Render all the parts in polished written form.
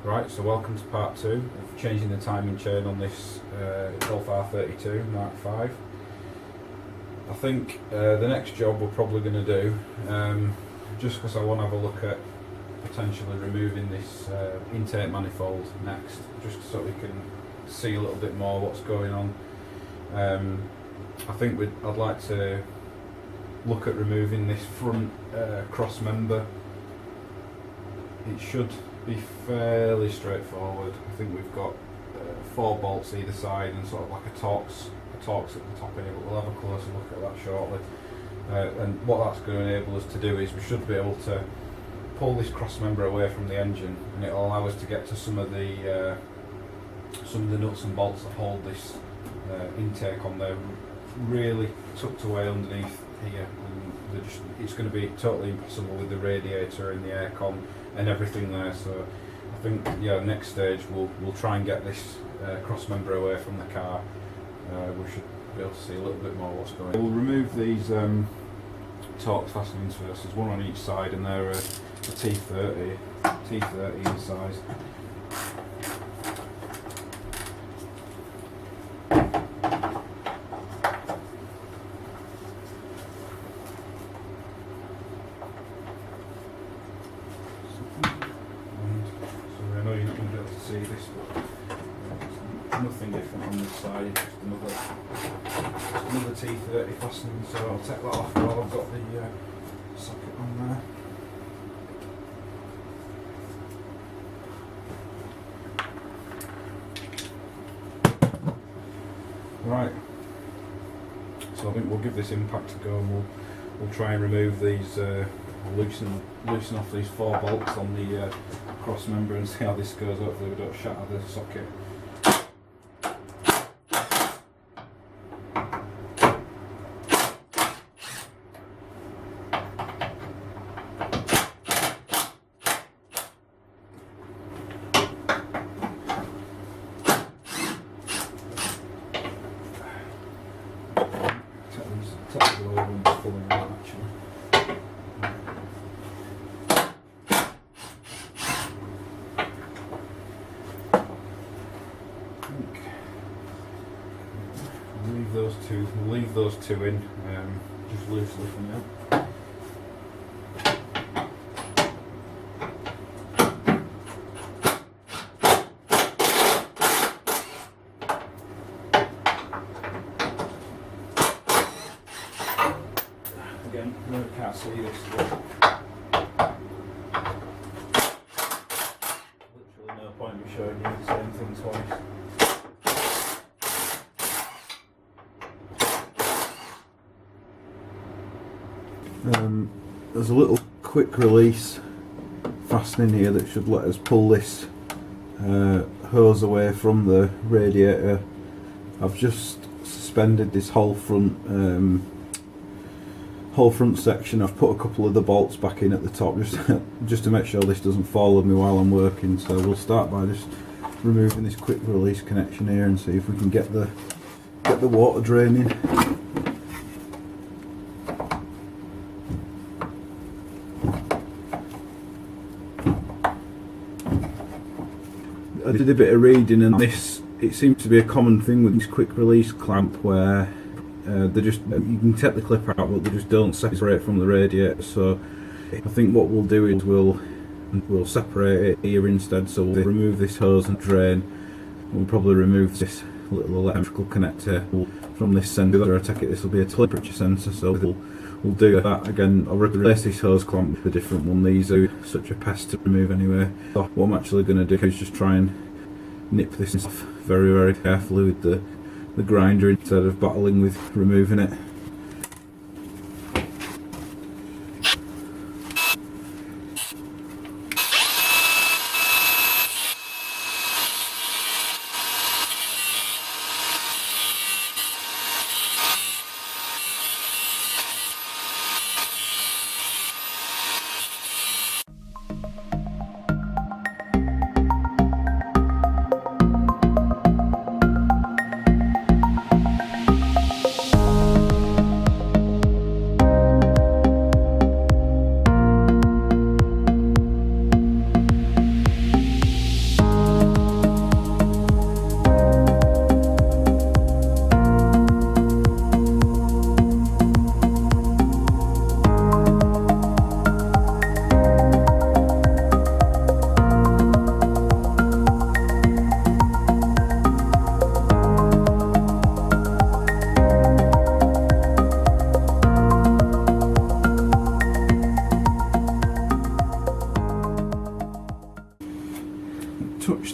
Right, so welcome to part 2 of changing the timing chain on this Golf R32 Mk5. I think the next job we're probably going to do, just because I want to have a look at potentially removing this intake manifold next, just so we can see a little bit more what's going on. I think I'd like to look at removing this front cross member. It should be fairly straightforward. I think we've got 4 bolts either side and sort of like a Torx at the top here, but we'll have a closer look at that shortly. And what that's going to enable us to do is we should be able to pull this cross member away from the engine, and it'll allow us to get to some of the nuts and bolts that hold this intake on there, really tucked away underneath here. And it's going to be totally impossible with the radiator and the aircon and everything there. So I think, yeah, next stage we'll try and get this cross member away from the car. We should be able to see a little bit more what's going on. We'll remove these Torx fastenings first. There's one on each side, and they're a T30 in size. See this, but nothing different on this side, just another T30 fastening, so I'll take that off while I've got the socket on there. Right, so I think we'll give this impact a go, and we'll try and remove these, loosen off these 4 bolts on the cross member and see how this goes. Hopefully we don't shatter the socket. Take the lower one pulling out actually. We'll leave those two in, just loosely for now. Again, I can't see this, but literally no point in showing you the same thing twice. There's a little quick release fastening here that should let us pull this hose away from the radiator. I've just suspended this whole front section. I've put a couple of the bolts back in at the top just to make sure this doesn't fall on me while I'm working. So we'll start by just removing this quick release connection here and see if we can get the water draining. I did a bit of reading, and it seems to be a common thing with this quick release clamp where you can take the clip out, but they just don't separate from the radiator. So I think what we'll do is we'll separate it here instead. So we'll remove this hose and drain. We'll probably remove this little electrical connector from this sensor. I take it this will be a temperature sensor, so we'll do that again. I'll replace this hose clamp with a different one. These are such a pest to remove anyway. So what I'm actually going to do is just try and nip this off very, very carefully with the grinder instead of battling with removing it.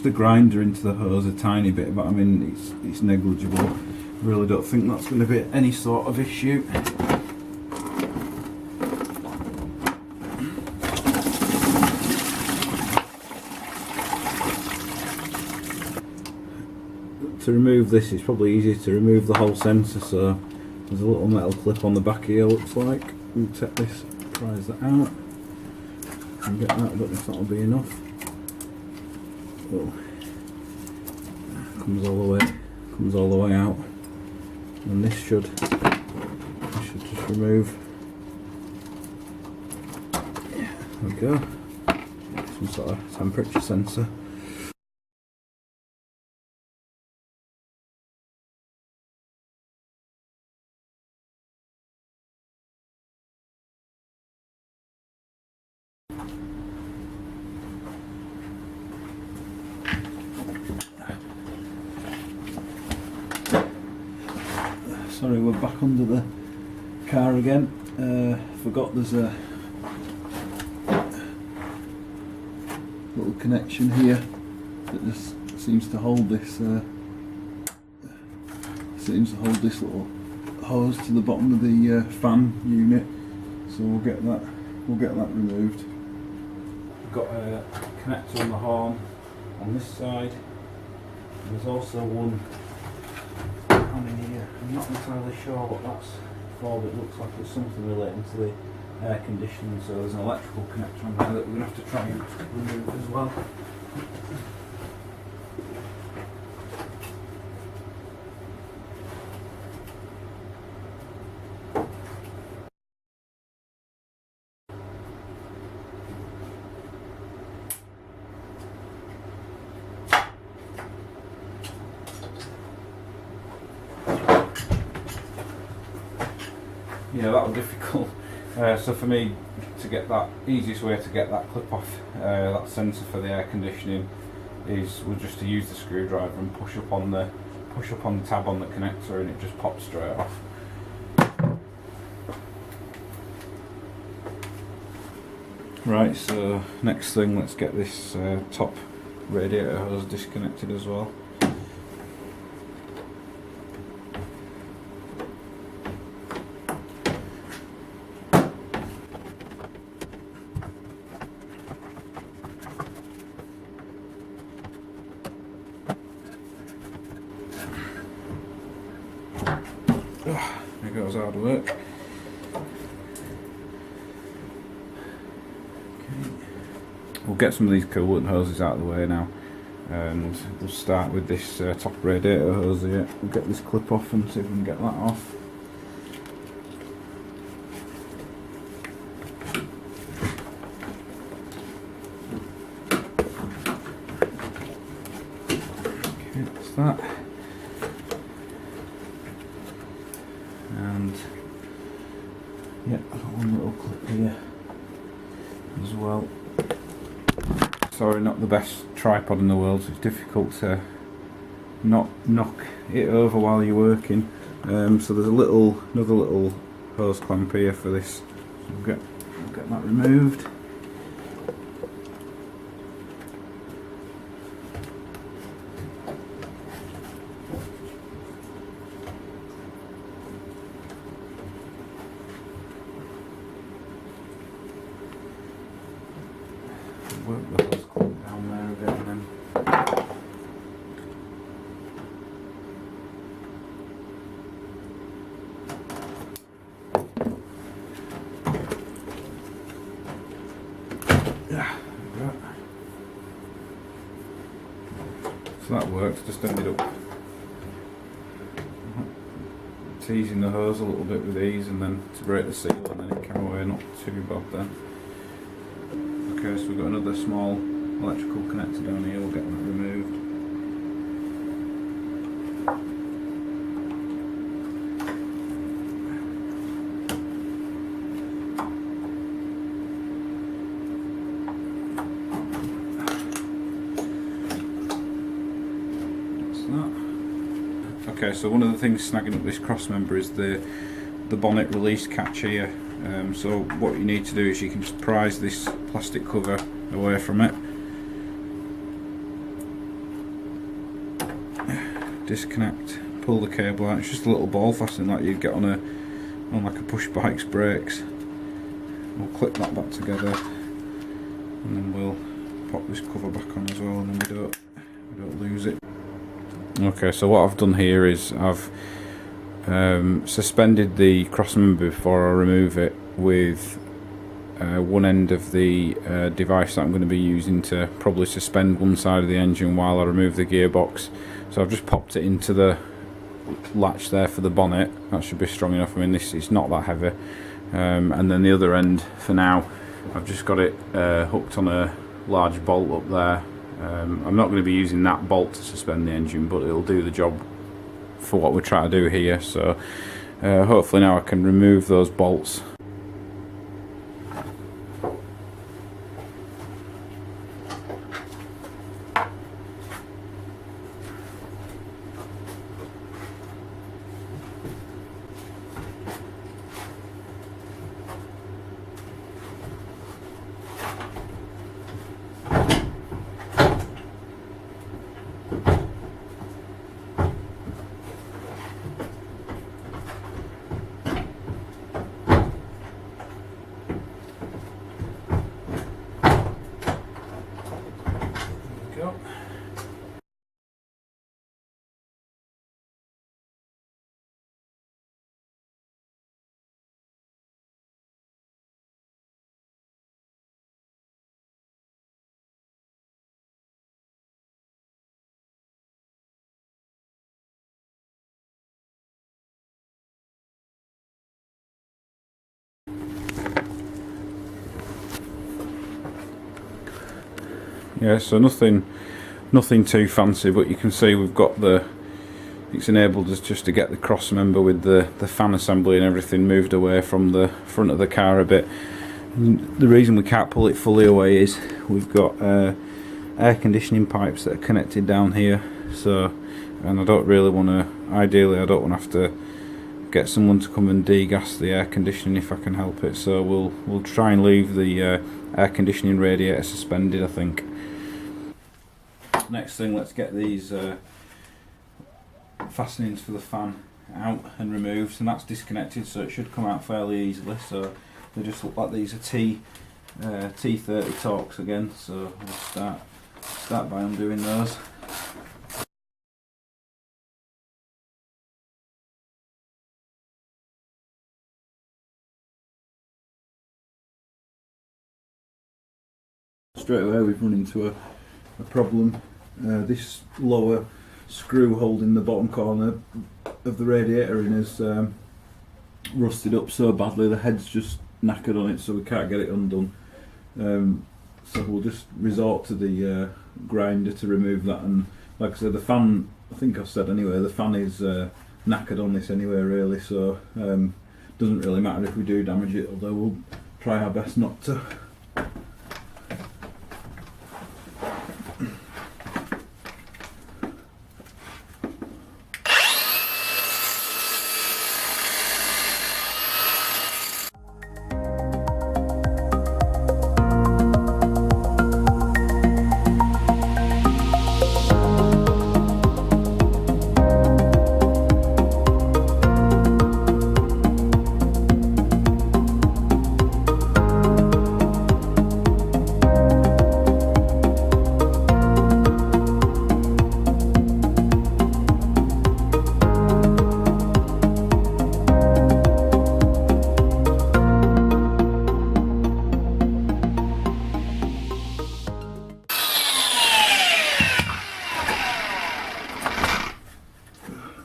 just a grinder into the hose a tiny bit, but I mean it's negligible. I really don't think that's going to be any sort of issue. To remove this, it's probably easier to remove the whole sensor, so there's a little metal clip on the back here, looks like. We'll take this, prise that out, and get that. I don't know if that'll be enough. Oh, comes all the way out, and this should just remove. Yeah, there we go. Some sort of temperature sensor. Sorry, we're back under the car again. Forgot there's a little connection here that just seems to hold this. Little hose to the bottom of the fan unit. So we'll get that removed. We've got a connector on the horn on this side. There's also one in here. I'm not entirely sure what that's for, but it looks like it's something relating to the air conditioning, so there's an electrical connector on there that we're going to have to try and remove as well. Yeah, that was difficult. So for me, to get that, easiest way to get that clip off that sensor for the air conditioning was just to use the screwdriver and push up on the tab on the connector, and it just pops straight off. Right, so next thing, let's get this top radiator hose disconnected as well. There goes hard work. Okay. We'll get some of these coolant hoses out of the way now, and we'll start with this top radiator hose here. We'll get this clip off and see if we can get that off. Okay, that's that. And yeah, I've got one little clip here as well. Sorry, not the best tripod in the world, so it's difficult to not knock it over while you're working. So there's another little hose clamp here for this. So we'll get that removed. Work the hose clamp down there a bit, and then so that works. Just ended up teasing the hose a little bit with these, and then to break the seal, and then it came away not too bad then. Okay, so we've got another small electrical connector down here. We'll get that removed. Okay, so one of the things snagging up this crossmember is the bonnet release catch here. So what you need to do is you can just prise this plastic cover away from it, disconnect, pull the cable out. It's just a little ball fastening like you'd get on like a push bike's brakes. We'll clip that back together, and then we'll pop this cover back on as well, and then we don't lose it. Okay, so what I've done here is I've suspended the crossmember before I remove it with one end of the device that I'm going to be using to probably suspend one side of the engine while I remove the gearbox. So I've just popped it into the latch there for the bonnet. That should be strong enough. I mean, this is not that heavy. And then the other end, for now, I've just got it hooked on a large bolt up there. I'm not going to be using that bolt to suspend the engine, but it'll do the job for what we're trying to do here. So hopefully now I can remove those bolts. Yeah, so nothing too fancy, but you can see we've got it's enabled us just to get the cross member with the fan assembly and everything moved away from the front of the car a bit. And the reason we can't pull it fully away is we've got air conditioning pipes that are connected down here, and I don't really want to, ideally I don't want to have to get someone to come and degas the air conditioning if I can help it, so we'll try and leave the air conditioning radiator suspended, I think. Next thing, let's get these fastenings for the fan out and removed, and that's disconnected, so it should come out fairly easily. So they just look like these are T30 Torx again, so we'll start by undoing those. Straight away we've run into a problem. This lower screw holding the bottom corner of the radiator in is rusted up so badly, the head's just knackered on it, so we can't get it undone. So we'll just resort to the grinder to remove that, and like I said, the fan, I think I've said anyway, the fan is knackered on this anyway really, so doesn't really matter if we do damage it, although we'll try our best not to.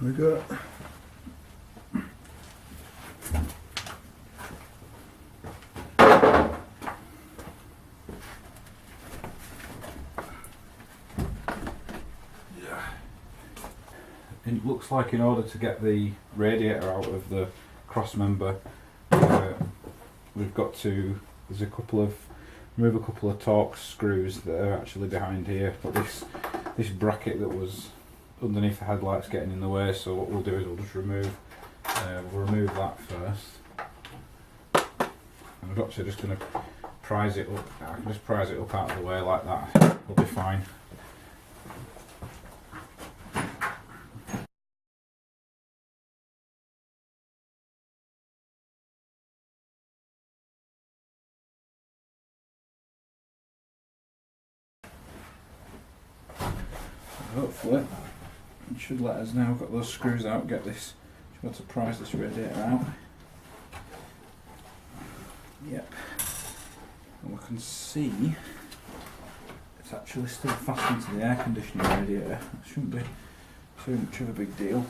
We go. It looks like in order to get the radiator out of the cross member, we've got to remove a couple of Torx screws that are actually behind here, but this bracket that was underneath the headlight's getting in the way, so what we'll do is we'll just remove that first. And I'm actually just going to prise it up. I can just prise it up out of the way like that, it'll be fine. hopefully it should let us now. Got those screws out, get this, should be able to prise this radiator out. Yep, and we can see it's actually still fastened to the air conditioning radiator. It shouldn't be too much of a big deal.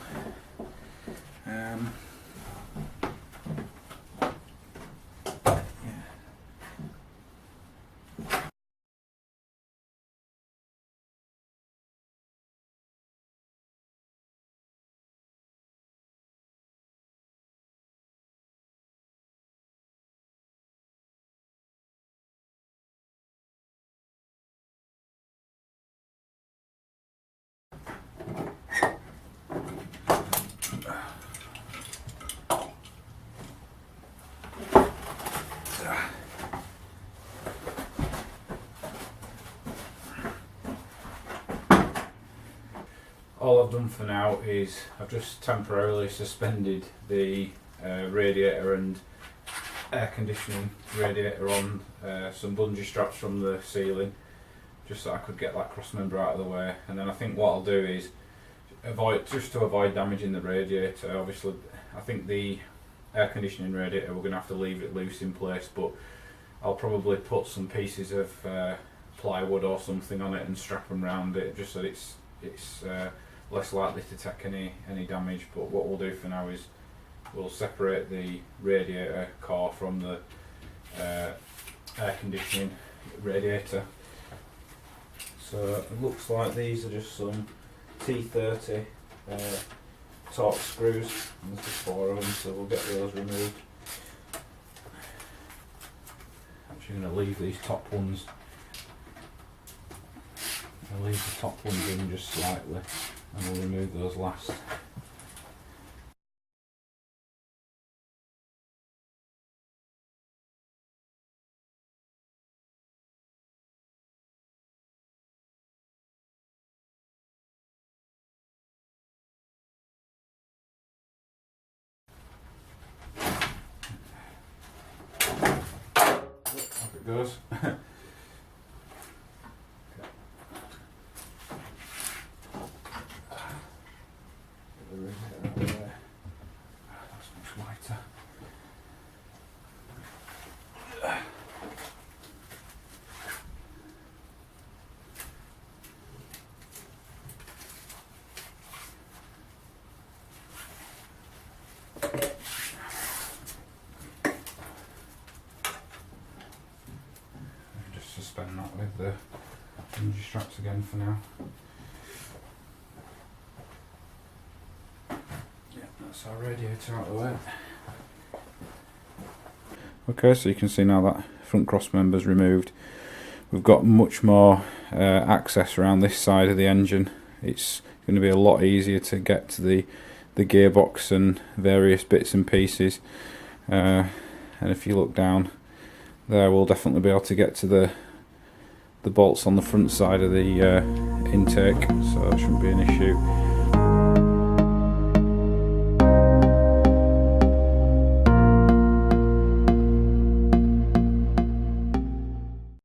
All I've done for now is I've just temporarily suspended the radiator and air conditioning radiator on some bungee straps from the ceiling, just so I could get that crossmember out of the way. And then I think what I'll do is just to avoid damaging the radiator. Obviously I think the air conditioning radiator we're going to have to leave it loose in place, but I'll probably put some pieces of plywood or something on it and strap them around it, just so it's less likely to take any damage. But what we'll do for now is we'll separate the radiator core from the air conditioning radiator. So it looks like these are just some T30 Torx screws, and there's just 4 of them, so we'll get those removed. I'm actually going to leave these top ones. I'll leave the top ones in just slightly, and we'll remove those last. Off it goes. That's much lighter. Just suspend that with the bungee straps again for now. That's our radiator out of the way. Okay, so you can see now that front cross member's removed. We've got much more access around this side of the engine. It's going to be a lot easier to get to the gearbox and various bits and pieces. And if you look down there, we'll definitely be able to get to the bolts on the front side of the intake, so that shouldn't be an issue.